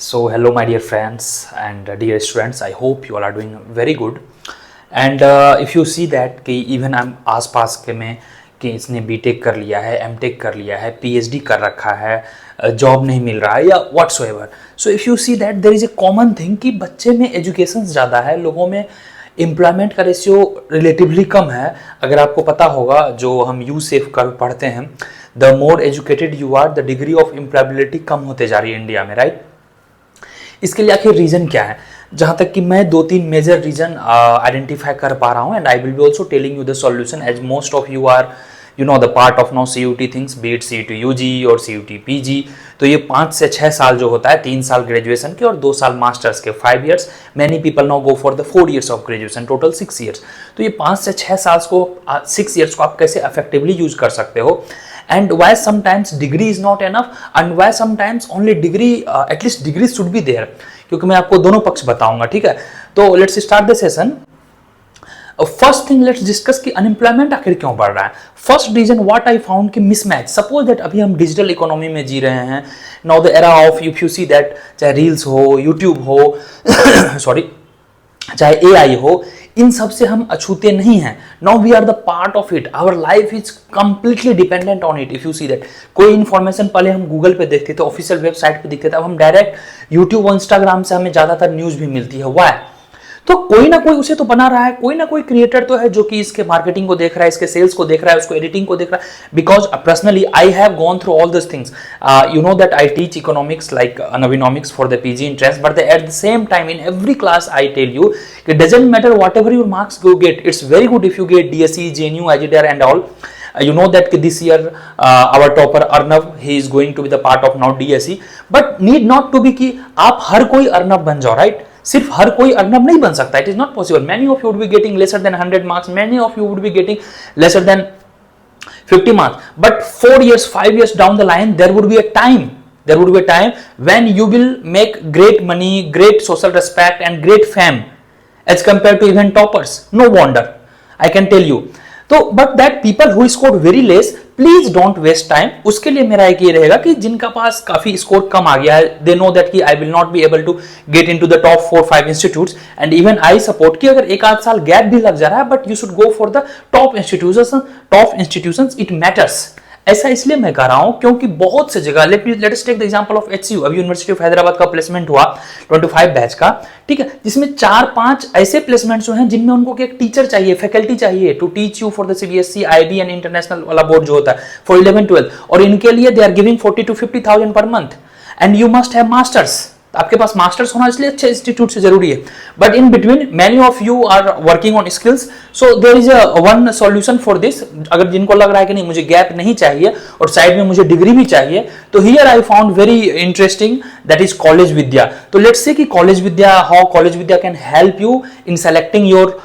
So hello my dear friends and dear students, I hope you all are doing very good. And if you see that कि even I'm आस पास के में कि इसने BTech कर लिया है, एमटेक कर लिया है, पीएचडी कर रखा है, जॉब नहीं मिल रहा है या whatsoever. So if you see that there is a common thing कि बच्चे में एजुकेशन ज़्यादा है, लोगों में एम्प्लॉयमेंट का रेशियो रिलेटिवली कम है. अगर आपको पता होगा जो हम यू सेफ कर पढ़ते हैं, the more educated you are the degree of employability कम होते जा रही है इंडिया में, राइट. इसके लिए आखिर रीजन क्या है? जहां तक कि मैं 2-3 मेजर रीजन आइडेंटिफाई कर पा रहा हूं and I will be also telling you the solution as most of you are the part of now CUT things, be it CUT UG और सीयूटी पीजी. तो ये 5 से 6 साल जो होता है, 3 साल ग्रेजुएशन के और 2 साल मास्टर्स के, 5 years. Many people now go for the 4 years of graduation, total 6 years. तो ये 5 से 6 साल को 6 years को आप कैसे इफेक्टिवली यूज कर सकते हो, and why sometimes degree is not enough and why sometimes only degree at least degree should be there. क्योंकि मैं आपको दोनों पक्ष बताऊंगा, ठीक है. तो let's start the session. First thing let's discuss कि अनएम्प्लॉयमेंट आखिर क्यों बढ़ रहा है. First reason what I found कि मिसमैच. सपोज दैट अभी हम डिजिटल इकोनॉमी में जी रहे हैं, now the era of if you see that, चाहे रील्स हो, यूट्यूब हो सॉरी, चाहे एआई हो, इन सब से हम अछूते नहीं हैं. Now we are the part of it, our life is completely dependent on it. If you see that कोई इन्फॉर्मेशन पहले हम गूगल पे देखते थे, ऑफिशियल वेबसाइट पे दिखते थे, अब हम डायरेक्ट यूट्यूब और इंस्टाग्राम से हमें ज्यादातर न्यूज भी मिलती है. व्हाई? तो कोई ना कोई उसे तो बना रहा है, कोई ना कोई क्रिएटर तो है जो कि इसके मार्केटिंग को देख रहा है, इसके सेल्स को देख रहा है, उसको एडिटिंग को देख रहा है. Because personally I have gone through all this things. You know that I teach economics like Navinomics for the PG entrance, but at the same time in every class I tell you it doesn't matter whatever your marks you get, it's very good if you get DSE, JNU, IGDR and all. You know that this year our topper Arnav, he is going to be the part of now DSE, but need not to be कि आप हर कोई अर्नव बन जाओ, right. सिर्फ हर कोई अर्नव नहीं बन सकता. It is not possible. Many of you would be getting lesser than 100 marks, many of you would be getting lesser than 50 marks, but 4 years, 5 years down the line there would be a time when you will make great money, great social respect and great fame as compared to even toppers. No wonder, I can tell you. तो but that people who scored very less, please don't waste time. उसके लिए मेरा एक ये रहेगा कि जिनका पास काफी स्कोर कम आ गया है, they know that कि I will not be able to get into the top 4-5 institutes, and even I support कि अगर एक आध साल गैप भी लग जा रहा है, but you should go for the top institutions. It matters. ऐसा इसलिए मैं कह रहा हूं क्योंकि बहुत से जगह, let us take the example of HCU. अभी यूनिवर्सिटी ऑफ हैदराबाद का प्लेसमेंट हुआ 25 बैच का, ठीक है, जिसमें 4-5 ऐसे प्लेसमेंट्स हैं जिनमें उनको एक टीचर चाहिए, फैकल्टी चाहिए to teach you for the CBSE, IB and international वाला बोर्ड जो होता है फॉर 11-12, और इनके लिए they are giving 40 to 50,000 per month and you must have masters. आपके पास मास्टर्स होना इसलिए अच्छे इंस्टीट्यूट से जरूरी है. But in between many of you are working on skills, so there is one solution for this. अगर जिनको लग रहा है कि नहीं मुझे गैप नहीं चाहिए और साइड में मुझे डिग्री भी चाहिए, तो here I found very interesting, that is college Vidya. तो लेट्स से कि college Vidya, how college Vidya can help you in selecting your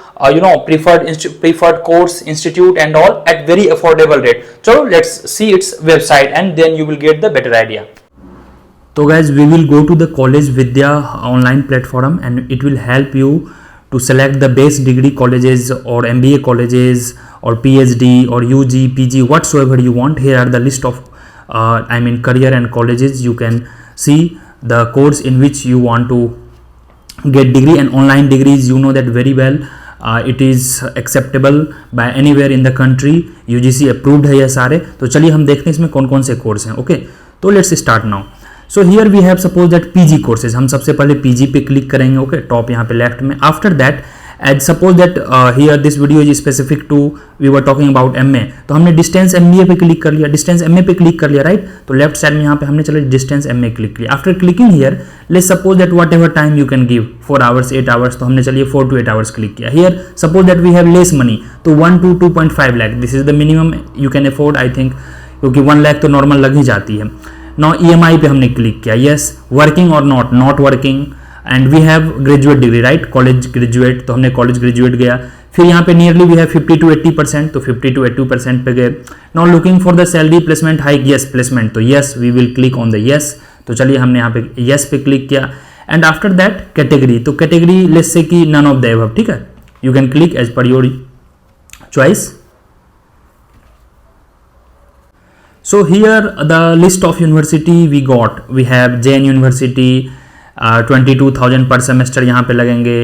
preferred course, institute and all at very affordable rate. So let's see its website and then you will get the better idea. So guys, we will go to the College Vidya online platform and it will help you to select the best degree colleges or MBA colleges or PhD or UG, PG, whatsoever you want. Here are the list of career and colleges. You can see the course in which you want to get degree, and online degrees, you know that very well. It is acceptable by anywhere in the country. UGC approved है ये सारे. तो चलिए हम देखते हैं इसमें कौन कौन से कोर्स हैं. ओके, तो let's start now. So here we have suppose that PG courses. हम सबसे पहले पीजी पे क्लिक करेंगे. ओके, टॉप यहाँ पे लेफ्ट में. After that as suppose that here this video is specific to, we were talking about MA, तो हमने डिस्टेंस एमबीए पे क्लिक कर लिया, डिस्टेंस एमए पे क्लिक कर लिया, राइट. तो लेफ्ट साइड में यहाँ पे हमने चलो डिस्टेंस एमए क्लिक किया. After clicking here let's suppose that what ever time you can give, 4 hours, 8 hours, तो हमने चलिए 4 to 8 hours क्लिक किया. Here suppose that we have less money, तो 1 to 2.5 lakh, this is the minimum you can afford I think, क्योंकि 1 lakh तो normal लग ही जाती है. नाउ EMI पे हमने क्लिक किया. यस, वर्किंग और not working, and we have graduate degree, right, college graduate, तो हमने कॉलेज ग्रेजुएट गया. फिर यहाँ पे नियरली वी हैव 50 to 80%, तो 50 to 80% पे गए. Now looking for the salary placement hike, yes placement, तो yes we will click on the yes. तो चलिए हमने यहाँ पे यस पे क्लिक किया. एंड आफ्टर दैट कैटेगरी, तो कैटेगरी लेट्स से कि नन ऑफ द अबव, ठीक है, you can click as per your choice. So here the list of university we got, we have Jain University, 22,000 per semester यहाँ पे लगेंगे.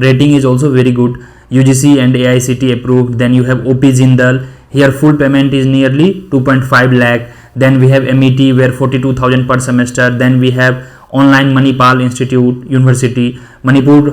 Rating is also very good. UGC and AICTE approved. Then you have OP Jindal. Here full payment is nearly 2.5 lakh. Then we have MET where 42,000 per semester. Then we have online Manipal Institute University, Manipur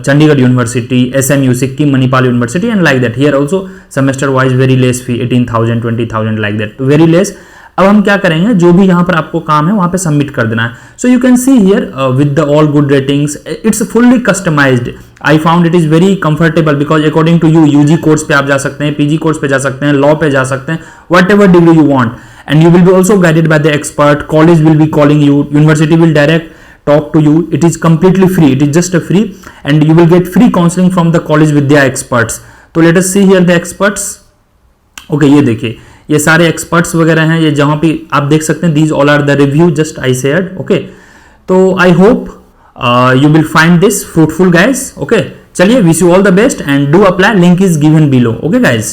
Chandigarh University, SMU Sikkim Manipal University, and like that. Here also semester wise very less fee, 18,000 20,000 like that, तो very less. अब हम क्या करेंगे, जो भी यहाँ पर आपको काम है वहाँ पे सबमिट कर देना है. So you can see here with the all good ratings, it's fully customized. I found it is very comfortable because according to you, UG course पे आप जा सकते हैं, पीजी कोर्स पे जा सकते हैं, लॉ पे जा सकते हैं, what ever degree you want. And you will be also guided by the expert. College will be calling you, university will direct talk to you. It is completely free, it is just a free, and you will get free counseling from the college with their experts. तो let us see here the experts. Okay, ये देखिए, ये सारे experts वगैरह हैं, ये जहाँ पे आप देख सकते हैं, these all are the review just I shared. Okay, तो I hope you will find this fruitful guys. Okay, चलिए, wish you all the best and do apply, link is given below. Okay guys.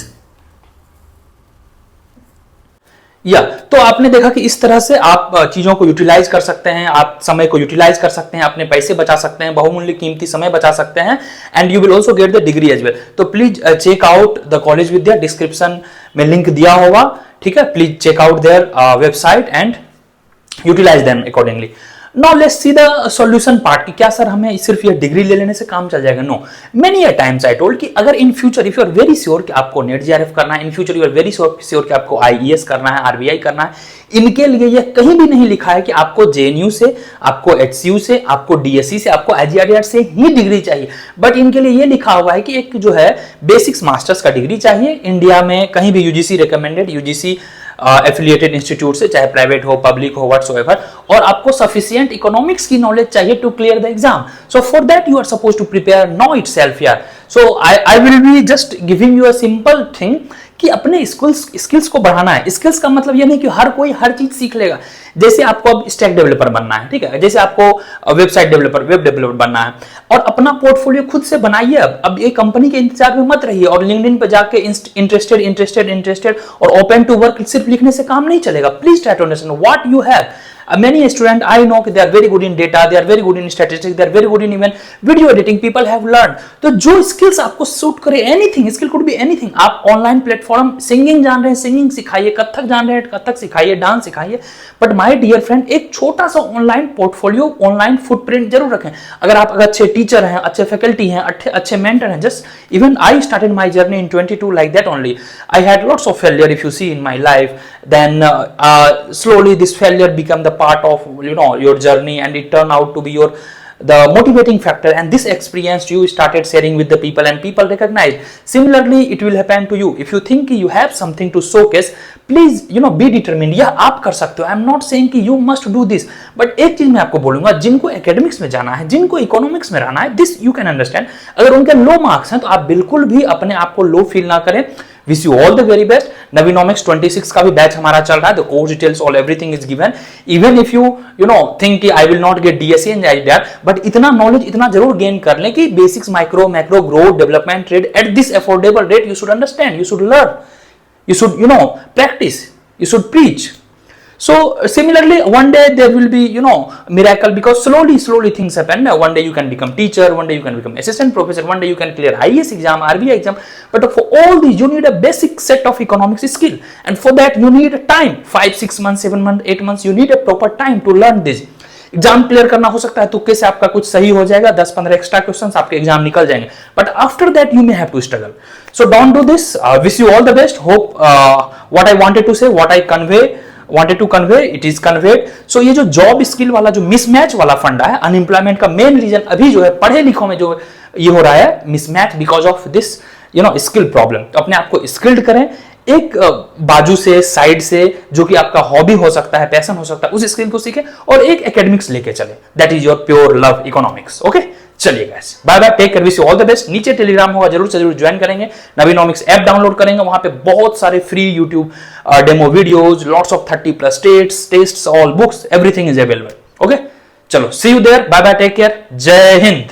तो आपने देखा कि इस तरह से आप चीजों को यूटिलाइज कर सकते हैं, आप समय को यूटिलाइज कर सकते हैं, अपने पैसे बचा सकते हैं, बहुमूल्य कीमती समय बचा सकते हैं, and you will also get the degree as well. तो please check out the college Vidya, description में लिंक दिया होगा, ठीक है. Please check out their website and utilize them accordingly. Now let's see the solution part कि क्या sir हमें सिर्फ ये डिग्री ले लेने से काम चल जाएगा. No, many a times I told कि अगर in future if you are very sure कि आपको नेट जीआरएफ करना है, in future you are very sure कि आपको आईईएस करना है, आरबीआई करना है, इनके लिए यह कहीं भी नहीं लिखा है कि आपको जेएनयू से, आपको एचसीयू से, आपको डीएससी से, आपको आईजीआरआर से ही डिग्री चाहिए. बट इनके लिए यह लिखा हुआ है कि एक जो है बेसिक्स मास्टर्स का डिग्री चाहिए इंडिया में कहीं भी UGC recommended, UGC affiliated institute से, चाहे प्राइवेट हो, पब्लिक हो, व्हाटसोएवर, और आपको सफिशिएंट इकोनॉमिक्स की नॉलेज चाहिए to clear the exam. So for that you are suppose to prepare now itself यार. So I will be just giving you a simple thing कि अपने स्किल्स को बढ़ाना है. स्किल्स का मतलब यह नहीं कि हर कोई हर चीज सीख लेगा. जैसे आपको अब स्टैक डेवलपर बनना है, ठीक है, जैसे आपको वेबसाइट डेवलपर, वेब डेवलपर बनना है, और अपना पोर्टफोलियो खुद से बनाइए. अब ये कंपनी के इंतजार में मत रहिए और लिंक्डइन पे जाके इंटरेस्टेड और ओपन टू वर्क सिर्फ लिखने से काम नहीं चलेगा. Please try to understand what you have. Many students I know they are very good in data, they are very good in statistics, they are very good in even video editing. People have learned. तो जो skills आपको suit करे, anything, skill could be anything. आप online platform, singing जान रहे हैं, singing सिखाइए, कथक जान रहे हैं, कथक सिखाइए, डांस सिखाइए. बट माय डियर फ्रेंड, एक छोटा सा ऑनलाइन पोर्टफोलियो, ऑनलाइन फुटप्रिंट जरूर रखें. अगर आप अच्छे टीचर हैं, अच्छे फैकल्टी हैं, अच्छे मेंटर हैं, just even I started my journey in 22 like that only. I had lots of failure if you see in my life. Then slowly this failure became the part of your journey, and it turned out to be the motivating factor, and this experience you started sharing with the people and people recognize. Similarly it will happen to you. If you think you have something to showcase, please be determined. यह आप कर सकते हो. I am not saying कि you must do this, but एक चीज मैं आपको बोलूंगा, जिनको एकेडमिक्स में जाना है, जिनको इकोनॉमिक्स में रहना है, this you can understand. अगर उनके लो मार्क्स हैं तो आप बिल्कुल भी अपने आप को लो फील ना करें. Wish you all the very best. Navinomics 26 का भी बैच हमारा चल रहा है. The course details, all everything is given. Even if you think कि I will not get DSC and like that, but इतना knowledge इतना जरूर gain कर लें कि basics, micro, macro, growth, development, trade at this affordable rate you should understand, you should learn, you should practice, you should preach. So similarly, one day there will be miracle, because slowly things happen. One day you can become teacher, one day you can become assistant professor, one day you can clear IAS exam, RBI exam. But for all these you need a basic set of economics skill, and for that you need time, 5, 6 months, 7 months, 8 months. You need a proper time to learn this. Exam clear करना हो सकता है तुक्के से आपका कुछ सही हो जाएगा, 10-15 एक्स्ट्रा क्वेश्चंस आपके एग्जाम निकल जाएंगे, but after that you may have to struggle. So don't do this. Wish you all the best. Hope what I wanted to say, what I wanted to convey, it is conveyed. So ये जो job skill वाला जो mismatch वाला फंडा है, unemployment का main reason अभी जो है पढ़े लिखों में जो ये हो रहा है mismatch, because of this skill problem. तो अपने आप को स्किल्ड करें, एक बाजू से, साइड से, जो कि आपका हॉबी हो सकता है, पैशन हो सकता है, उस स्किल को सीखें, और एक एकेडमिक्स लेके चले. That is your pure love economics. Okay, चलिए guys, bye bye, take care, wish you all the best. नीचे टेलीग्राम होगा, जरूर से जरूर ज्वाइन करेंगे. नवीनॉमिक्स ऐप डाउनलोड करेंगे, वहां पे बहुत सारे free YouTube demo videos, lots of 30+ states, tests, all books, everything is available. Okay, चलो, see you there. Bye bye, take care, Jai Hind.